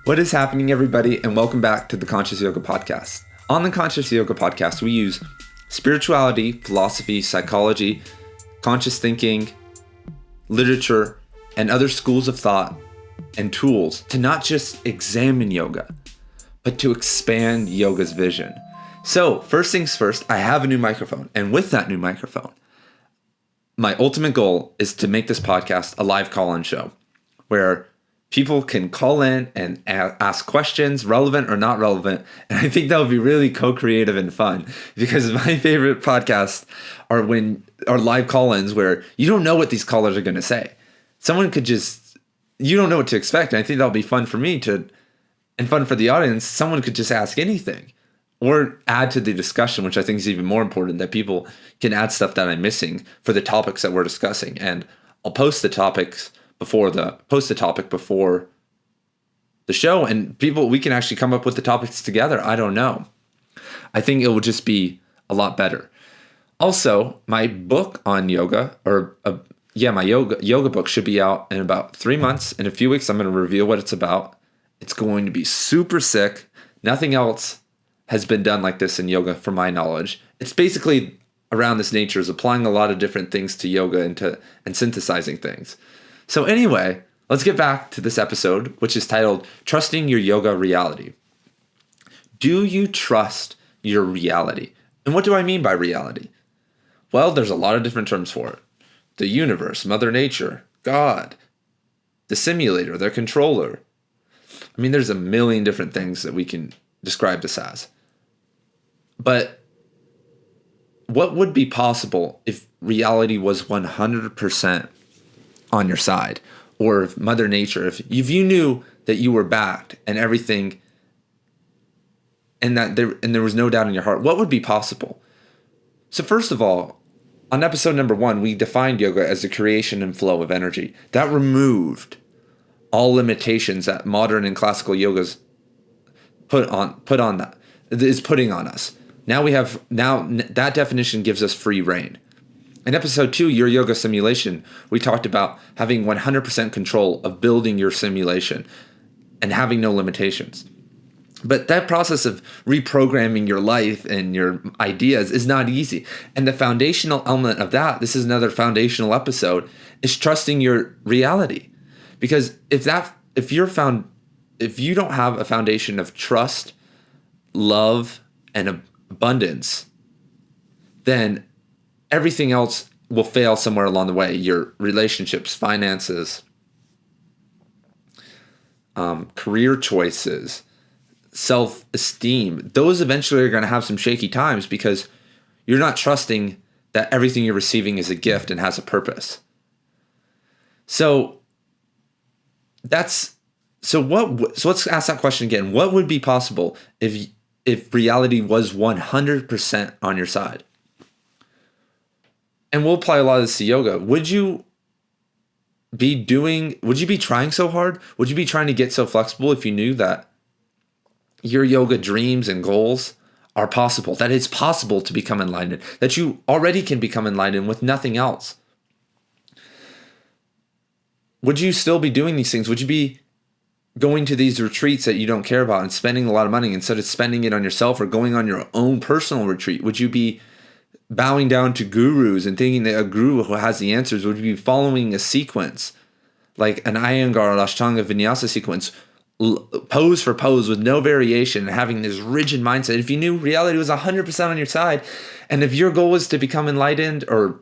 What is happening, everybody, and welcome back to the Conscious Yoga Podcast. On the Conscious Yoga Podcast, we use spirituality, philosophy, psychology, conscious thinking, literature, and other schools of thought and tools to not just examine yoga, but to expand yoga's vision. So, first things first, I have a new microphone, and with that new microphone, my ultimate goal is to make this podcast a live call-in show where people can call in and ask questions, relevant or not relevant. And I think that would be really co-creative and fun, because my favorite podcasts are live call-ins where you don't know what these callers are going to say. Someone could you don't know what to expect. And I think that'll be fun for me and fun for the audience. Someone could just ask anything or add to the discussion, which I think is even more important, that people can add stuff that I'm missing for the topics that we're discussing. And I'll post the topic before the show, and we can actually come up with the topics together. I don't know. I think it will just be a lot better. Also, my book on yoga, my yoga book should be out in about 3 months. In a few weeks, I'm going to reveal what it's about. It's going to be super sick. Nothing else has been done like this in yoga, from my knowledge. It's basically around this nature, is applying a lot of different things to yoga and synthesizing things. So anyway, let's get back to this episode, which is titled Trusting Your Yoga Reality. Do you trust your reality? And what do I mean by reality? Well, there's a lot of different terms for it. The universe, Mother Nature, God, the simulator, their controller. I mean, there's a million different things that we can describe this as. But what would be possible if reality was 100% on your side? Or if Mother Nature, if you knew that you were backed and everything, and that there was no doubt in your heart, what would be possible? So first of all, on episode number 1, we defined yoga as the creation and flow of energy. That removed all limitations that modern and classical yogas putting on us. Now that definition gives us free reign. In episode 2, Your Yoga Simulation, we talked about having 100% control of building your simulation and having no limitations. But that process of reprogramming your life and your ideas is not easy. And the foundational element of that, this is another foundational episode, is trusting your reality. Because if you don't have a foundation of trust, love, and abundance, then everything else will fail somewhere along the way. Your relationships, finances, career choices, self-esteem, those eventually are going to have some shaky times because you're not trusting that everything you're receiving is a gift and has a purpose. So let's ask that question again. What would be possible if reality was 100% on your side? And we'll apply a lot of this to yoga. Would you be trying so hard? Would you be trying to get so flexible if you knew that your yoga dreams and goals are possible, that it's possible to become enlightened, that you already can become enlightened with nothing else? Would you still be doing these things? Would you be going to these retreats that you don't care about and spending a lot of money instead of spending it on yourself or going on your own personal retreat? Would you be bowing down to gurus and thinking that a guru who has the answers? Would you be following a sequence, like an Iyengar or Ashtanga Vinyasa sequence, pose for pose with no variation, and having this rigid mindset? If you knew reality was 100% on your side, and if your goal was to become enlightened, or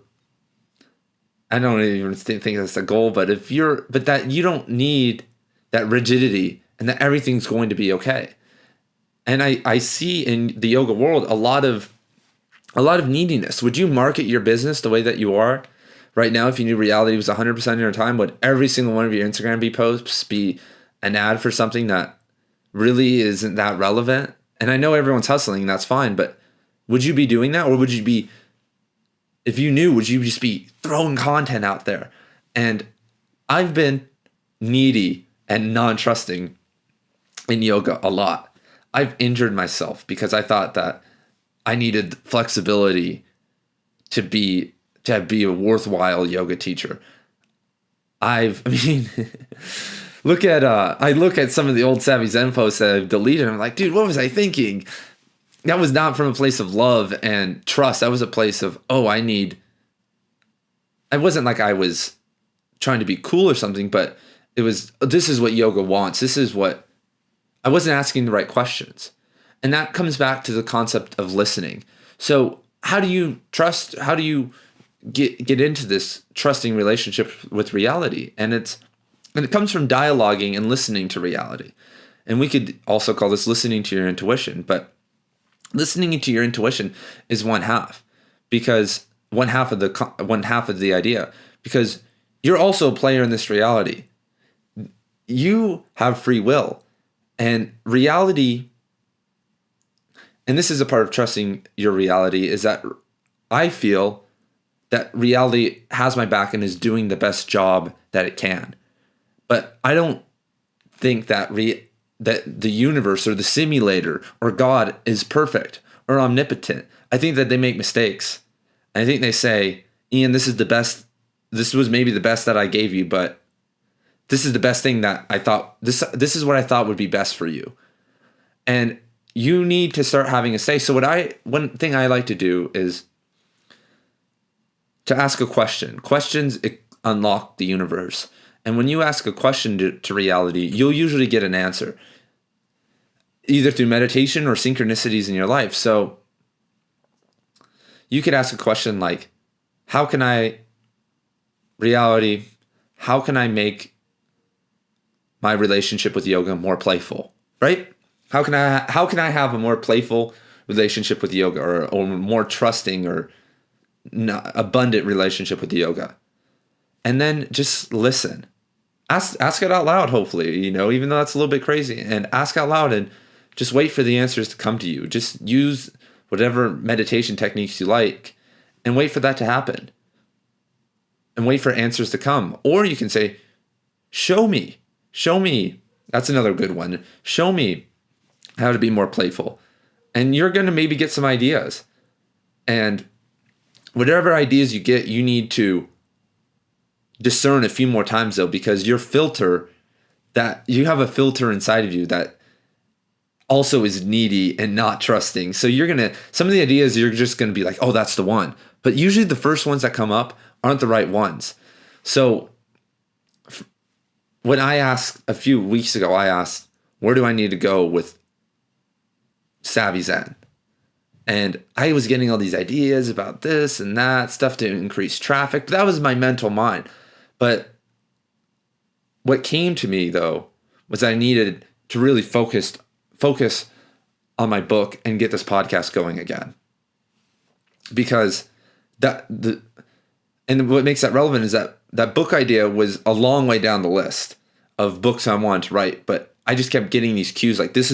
I don't even think that's a goal, but that you don't need that rigidity and that everything's going to be okay. And I see in the yoga world a lot of neediness. Would you market your business the way that you are right now if you knew reality was 100% of your time? Would every single one of your Instagram posts be an ad for something that really isn't that relevant? And I know everyone's hustling, that's fine, but would you be doing that? Or would you just be throwing content out there? And I've been needy and non-trusting in yoga a lot. I've injured myself because I thought that I needed flexibility to be a worthwhile yoga teacher. I look at some of the old Savvy Zen posts that I've deleted, and I'm like, dude, what was I thinking? That was not from a place of love and trust. That was a place of, it wasn't like I was trying to be cool or something, but it was, this is what yoga wants. I wasn't asking the right questions. And that comes back to the concept of listening. So how do you trust? How do you get into this trusting relationship with reality? And it comes from dialoguing and listening to reality. And we could also call this listening to your intuition, but listening to your intuition is one half of the idea, because you're also a player in this reality. You have free will, and reality, and this is a part of trusting your reality, is that I feel that reality has my back and is doing the best job that it can. But I don't think that that the universe or the simulator or God is perfect or omnipotent. I think that they make mistakes. I think they say, Ian, this is the best. This was maybe the best that I gave you, but this is the best thing that I thought. This is what I thought would be best for you. And you need to start having a say. So one thing I like to do is to ask a question. Questions unlock the universe. And when you ask a question to reality, you'll usually get an answer, either through meditation or synchronicities in your life. So you could ask a question like, how can I make my relationship with yoga more playful, right? How can I have a more playful relationship with yoga, or more trusting or abundant relationship with yoga? And then just listen. Ask it out loud, hopefully, even though that's a little bit crazy, and ask out loud and just wait for the answers to come to you. Just use whatever meditation techniques you like and wait for that to happen. And wait for answers to come. Or you can say, show me. That's another good one. Show me how to be more playful. And you're going to maybe get some ideas. And whatever ideas you get, you need to discern a few more times, though, because you have a filter inside of you that also is needy and not trusting. So some of the ideas, you're just going to be like, oh, that's the one. But usually the first ones that come up aren't the right ones. So when I asked a few weeks ago, where do I need to go with Savvy Zen? And I was getting all these ideas about this and that stuff to increase traffic. But that was my mental mind. But what came to me, though, was I needed to really focus on my book and get this podcast going again. Because and what makes that relevant is that book idea was a long way down the list of books I wanted to write, but I just kept getting these cues like, this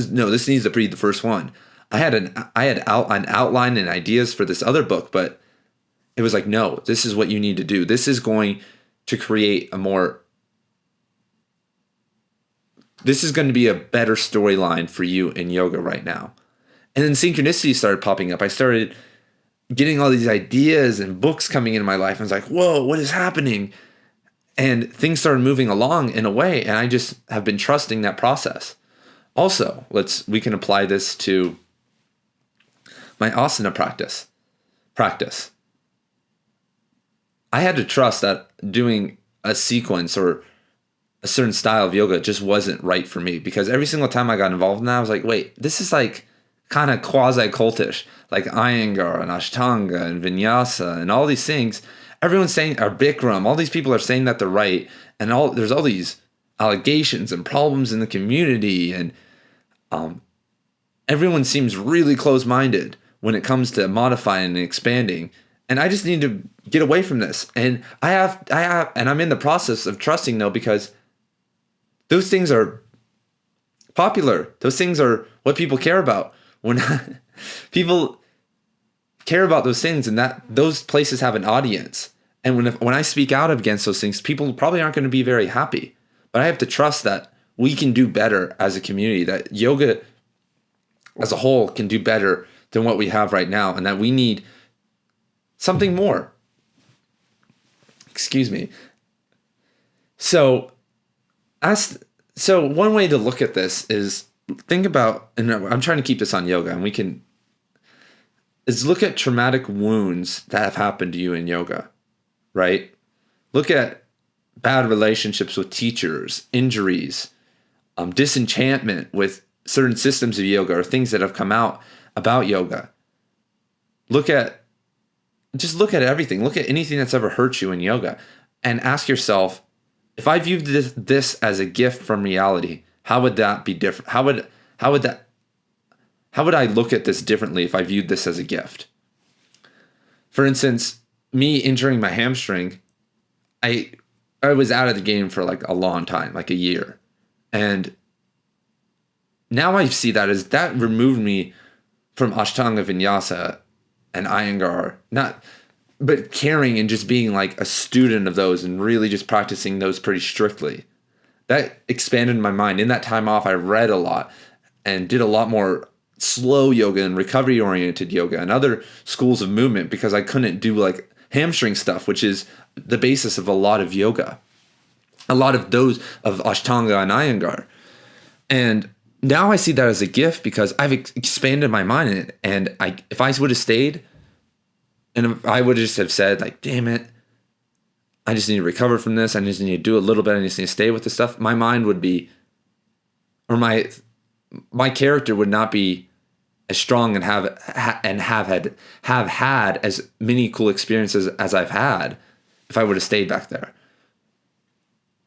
needs to be the first one. I had an outline and ideas for this other book, but it was like, no, this is what you need to do. This is going to create this is going to be a better storyline for you in yoga right now. And then synchronicity started popping up. I started getting all these ideas and books coming into my life. I was like, whoa, what is happening? And things started moving along in a way, and I just have been trusting that process. Also, we can apply this to my asana practice. I had to trust that doing a sequence or a certain style of yoga just wasn't right for me, because every single time I got involved in that, I was like, wait, this is like kind of quasi-cultish, like Iyengar and Ashtanga and Vinyasa and all these things. Everyone's saying, or Bikram, all these people are saying that they're right, and there's all these allegations and problems in the community, and everyone seems really close-minded when it comes to modifying and expanding. And I just need to get away from this. And and I'm in the process of trusting, though, because those things are popular. Those things are what people care about. When people care about those things, and that those places have an audience. And when I speak out against those things, people probably aren't going to be very happy. But I have to trust that we can do better as a community, that yoga as a whole can do better than what we have right now, and that we need something more. Excuse me. So So one way to look at this is think about, and I'm trying to keep this on yoga, and is look at traumatic wounds that have happened to you in yoga, right? Look at bad relationships with teachers, injuries, disenchantment with certain systems of yoga or things that have come out about yoga. Look at everything. Look at anything that's ever hurt you in yoga and ask yourself, if I viewed this as a gift from reality, how would that be different? How would I look at this differently if I viewed this as a gift? For instance, me injuring my hamstring, I was out of the game for like a long time, like a year. And now I see that as that removed me from Ashtanga Vinyasa and Iyengar, but caring and just being like a student of those and really just practicing those pretty strictly. That expanded my mind. In that time off, I read a lot and did a lot more slow yoga and recovery oriented yoga and other schools of movement because I couldn't do like hamstring stuff, which is the basis of a lot of yoga, a lot of those of Ashtanga and Iyengar. And now I see that as a gift because I've expanded my mind in it. And if I would have stayed, and if I would just have said like, damn it, I just need to recover from this. I just need to do a little bit. I just need to stay with this stuff. My mind would be, or my character would not be as strong and have had as many cool experiences as I've had if I would have stayed back there.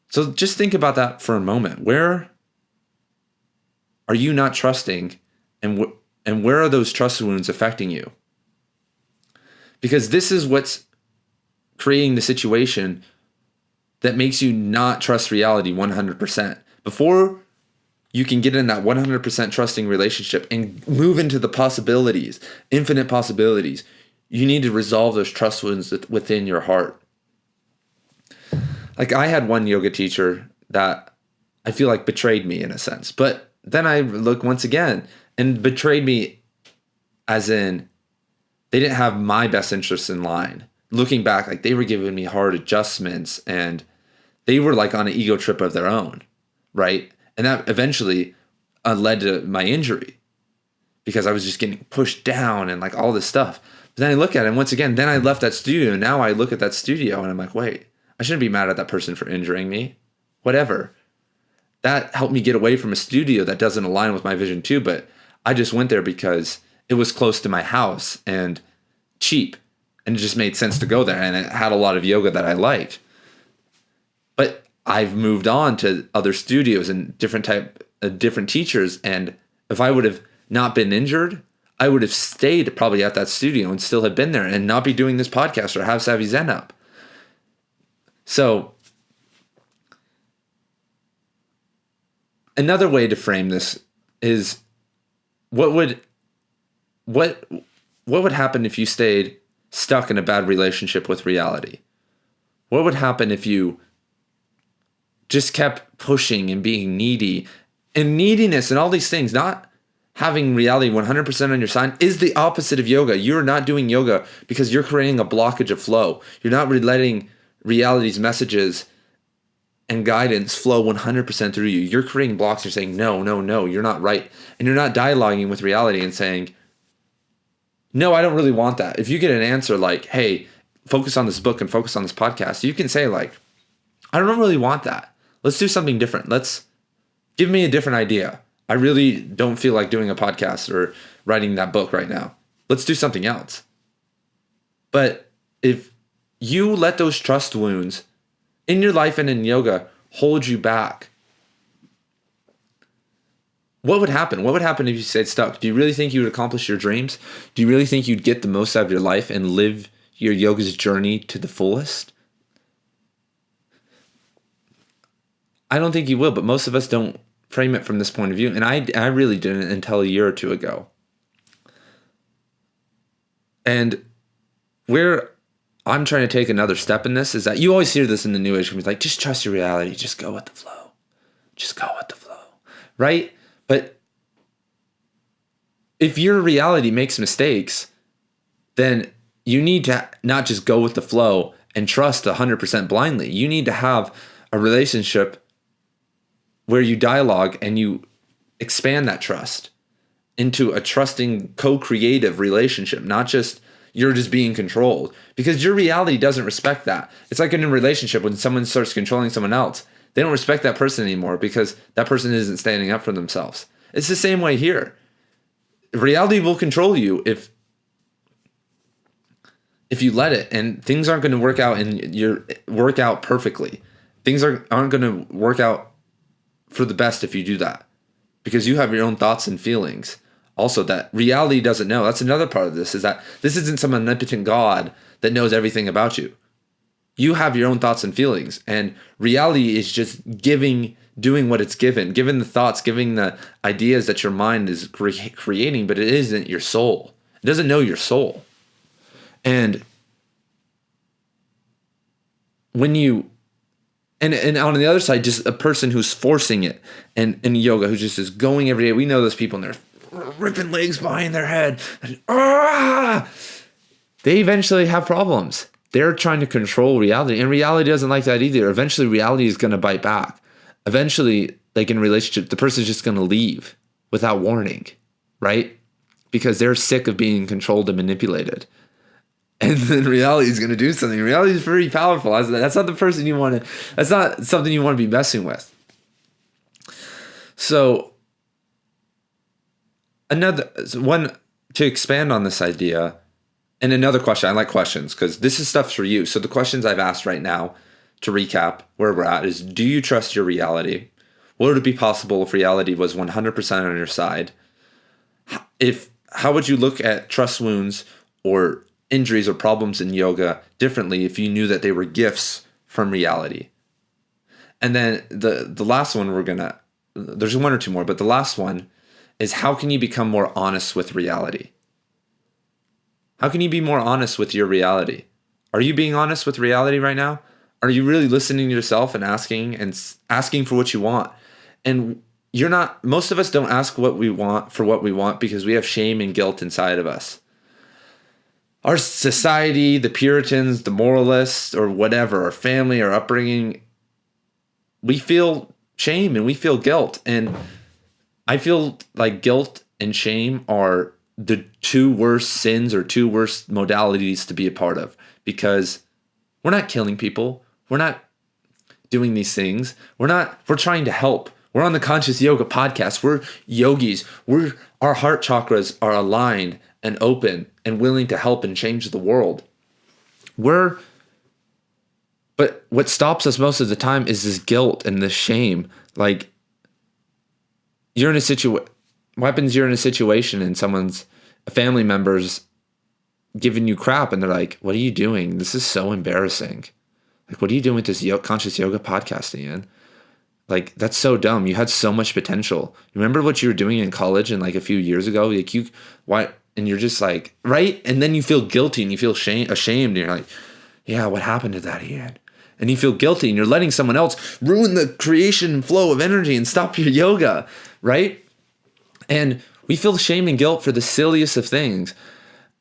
So just think about that for a moment. Where are you not trusting, and where are those trust wounds affecting you? Because this is what's creating the situation that makes you not trust reality 100%. Before you can get in that 100% trusting relationship and move into the possibilities, infinite possibilities, you need to resolve those trust wounds within your heart. Like I had one yoga teacher that I feel like betrayed me in a sense, but then I look once again and betrayed me as in they didn't have my best interests in line. Looking back, like they were giving me hard adjustments and they were like on an ego trip of their own, right? And that eventually led to my injury because I was just getting pushed down and like all this stuff. But then I look at it and once again, then I left that studio and now I look at that studio and I'm like, wait, I shouldn't be mad at that person for injuring me. Whatever. That helped me get away from a studio that doesn't align with my vision too, but I just went there because it was close to my house and cheap, and it just made sense to go there, and it had a lot of yoga that I liked. But I've moved on to other studios and different teachers, and if I would have not been injured, I would have stayed probably at that studio and still have been there and not be doing this podcast or have Savvy Zen up. So another way to frame this is what would happen if you stayed stuck in a bad relationship with reality? What would happen if you just kept pushing and being needy? And neediness and all these things, not having reality 100% on your side, is the opposite of yoga. You're not doing yoga because you're creating a blockage of flow. You're not letting reality's messages and guidance flow 100% through you. You're creating blocks. You're saying, no, you're not right. And you're not dialoguing with reality and saying, no, I don't really want that. If you get an answer like, hey, focus on this book and focus on this podcast, you can say like, I don't really want that. Let's do something different. Let's give me a different idea. I really don't feel like doing a podcast or writing that book right now. Let's do something else. But if you let those trust wounds in your life and in yoga hold you back, what would happen? What would happen if you stayed stuck? Do you really think you would accomplish your dreams? Do you really think you'd get the most out of your life and live your yoga's journey to the fullest? I don't think you will, but most of us don't frame it from this point of view. And I really didn't until a year or two ago. And where I'm trying to take another step in this is that you always hear this in the New Age community, like, just trust your reality. Just go with the flow. Just go with the flow. Right? But if your reality makes mistakes, then you need to not just go with the flow and trust 100% blindly. You need to have a relationship where you dialogue and you expand that trust into a trusting co-creative relationship, not just you're just being controlled, because your reality doesn't respect that. It's like in a relationship when someone starts controlling someone else, they don't respect that person anymore because that person isn't standing up for themselves. It's the same way here. Reality will control you if you let it, and things aren't going to work out perfectly. Things aren't going to work out for the best if you do that, because you have your own thoughts and feelings. Also, that reality doesn't know. That's another part of this, is that this isn't some omnipotent God that knows everything about you. You have your own thoughts and feelings, and reality is just doing what it's given the thoughts, giving the ideas that your mind is creating, but it isn't your soul. It doesn't know your soul. And when you, and on the other side, just a person who's forcing it, and in yoga, who just is going every day. We know those people, and they're ripping legs behind their head. And, they eventually have problems. They're trying to control reality, and reality doesn't like that either. Eventually, reality is going to bite back. Eventually, like in a relationship, the person's just going to leave without warning, right? Because they're sick of being controlled and manipulated. And then reality is going to do something. Reality is very powerful. That's not the person you want to, that's not something you want to be messing with. So, to expand on this idea, and another question, I like questions because this is stuff for you. So the questions I've asked right now, to recap where we're at, is: do you trust your reality? Would it be possible if reality was 100% on your side? How would you look at trust wounds or injuries or problems in yoga differently if you knew that they were gifts from reality? And then the last one there's one or two more, but the last one is: how can you become more honest with reality? How can you be more honest with your reality? Are you being honest with reality right now? Are you really listening to yourself and asking for what you want? And most of us don't ask what we want because we have shame and guilt inside of us. Our society, the Puritans, the moralists, or whatever, our family, our upbringing, we feel shame and we feel guilt. And I feel like guilt and shame are the two worst sins or two worst modalities to be a part of, because we're not killing people. We're not doing these things. We're trying to help. We're on the Conscious Yoga podcast. We're yogis. Our heart chakras are aligned and open and willing to help and change the world. But what stops us most of the time is this guilt and this shame. Like, you're in a situation and a family member's giving you crap, and they're like, what are you doing? This is so embarrassing. Like, what are you doing with this Conscious Yoga podcast, Ian? Like, that's so dumb. You had so much potential. Remember what you were doing in college and like a few years ago? Like, why? And you're just like, right? And then you feel guilty and you feel ashamed. And you're like, yeah, what happened to that, Ian? And you feel guilty and you're letting someone else ruin the creation flow of energy and stop your yoga, right? And we feel shame and guilt for the silliest of things.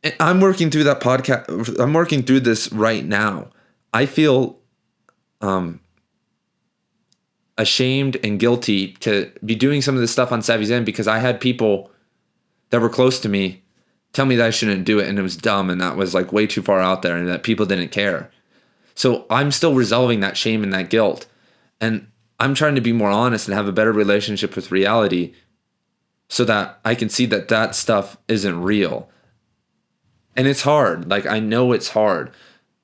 And I'm working through that podcast. I'm working through this right now. I feel ashamed and guilty to be doing some of this stuff on Savvy Zen because I had people that were close to me tell me that I shouldn't do it, and it was dumb, and that was like way too far out there, and that people didn't care. So I'm still resolving that shame and that guilt, and I'm trying to be more honest and have a better relationship with reality so that I can see that stuff isn't real. And it's hard. Like, I know it's hard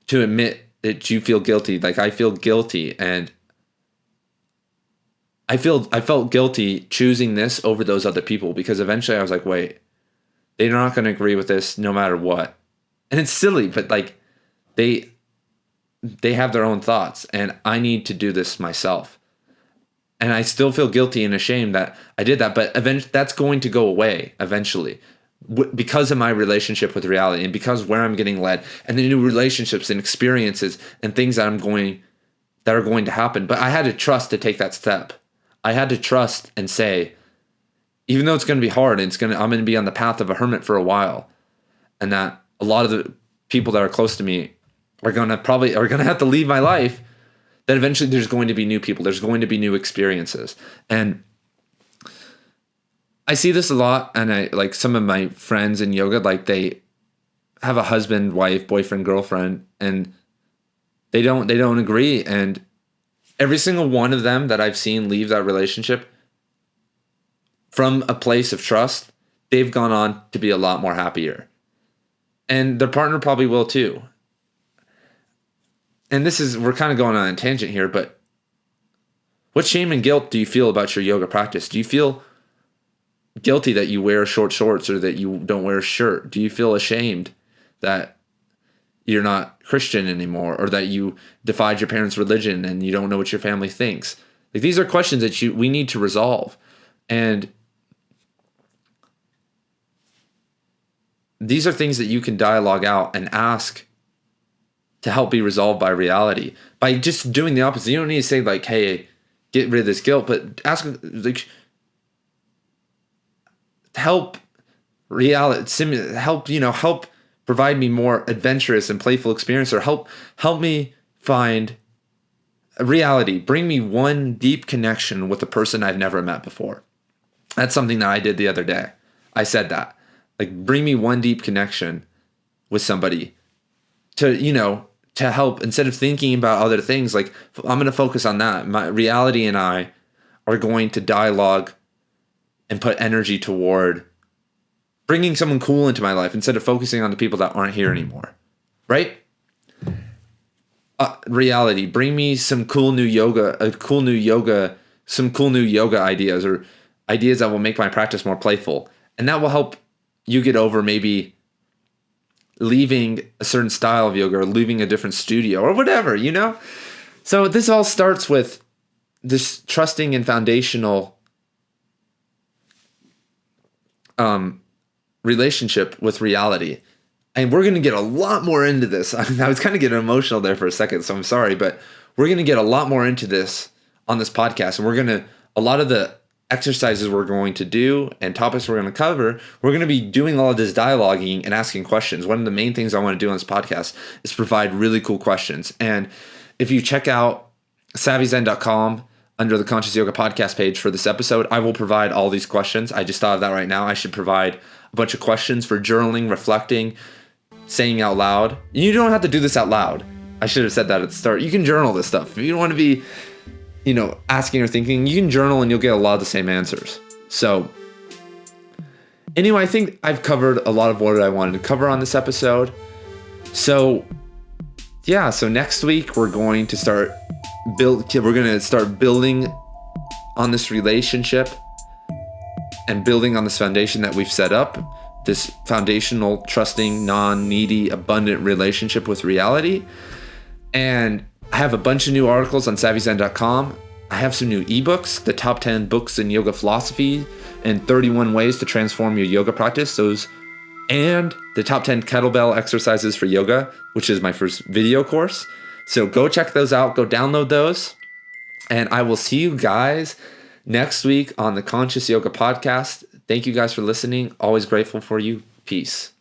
to admit that you feel guilty. Like, I feel guilty, and I felt guilty choosing this over those other people, because eventually I was like, wait, they're not going to agree with this no matter what. And it's silly, but like they have their own thoughts, and I need to do this myself. And I still feel guilty and ashamed that I did that, but eventually that's going to go away eventually because of my relationship with reality, and because where I'm getting led, and the new relationships and experiences and things that are going to happen. But I had to trust to take that step. I had to trust and say, even though it's going to be hard, and I'm going to be on the path of a hermit for a while, and that a lot of the people that are close to me are going to have to leave my life, that eventually there's going to be new people, there's going to be new experiences. And I see this a lot, and I like some of my friends in yoga, like they have a husband, wife, boyfriend, girlfriend, and they don't agree. And every single one of them that I've seen leave that relationship from a place of trust, they've gone on to be a lot more happier. And their partner probably will too. And we're kind of going on a tangent here, but what shame and guilt do you feel about your yoga practice? Do you feel guilty that you wear short shorts or that you don't wear a shirt? Do you feel ashamed that you're not Christian anymore, or that you defied your parents' religion and you don't know what your family thinks? Like, these are questions that we need to resolve. And these are things that you can dialogue out and ask to help be resolved by reality. By just doing the opposite. You don't need to say like, hey, get rid of this guilt, but ask, like, help reality, help provide me more adventurous and playful experience, or help me find a reality. Bring me one deep connection with a person I've never met before. That's something that I did the other day. I said that. Like, bring me one deep connection with somebody to help, instead of thinking about other things. Like, I'm going to focus on that. My reality and I are going to dialogue and put energy toward bringing someone cool into my life instead of focusing on the people that aren't here anymore. Right? Reality. Bring me some cool new yoga ideas, or ideas that will make my practice more playful. And that will help you get over maybe leaving a certain style of yoga or leaving a different studio or whatever, So this all starts with this trusting and foundational relationship with reality. And we're going to get a lot more into this. I was kind of getting emotional there for a second, so I'm sorry, but we're going to get a lot more into this on this podcast. And a lot of the exercises we're going to do and topics we're going to cover, we're going to be doing all of this dialoguing and asking questions. One of the main things I want to do on this podcast is provide really cool questions. And if you check out savvyzen.com under the Conscious Yoga podcast page for this episode, I will provide all these questions. I just thought of that right now. I should provide a bunch of questions for journaling, reflecting, saying out loud. You don't have to do this out loud. I should have said that at the start. You can journal this stuff. If you don't want to be asking or thinking, you can journal and you'll get a lot of the same answers. So anyway, I think I've covered a lot of what I wanted to cover on this episode. So yeah, so next week we're going to start building on this relationship and building on this foundation that we've set up, this foundational, trusting, non-needy, abundant relationship with reality. And I have a bunch of new articles on savvyzen.com. I have some new ebooks, the top 10 books in yoga philosophy and 31 ways to transform your yoga practice. And the top 10 kettlebell exercises for yoga, which is my first video course. So go check those out, go download those. And I will see you guys next week on the Conscious Yoga podcast. Thank you guys for listening. Always grateful for you. Peace.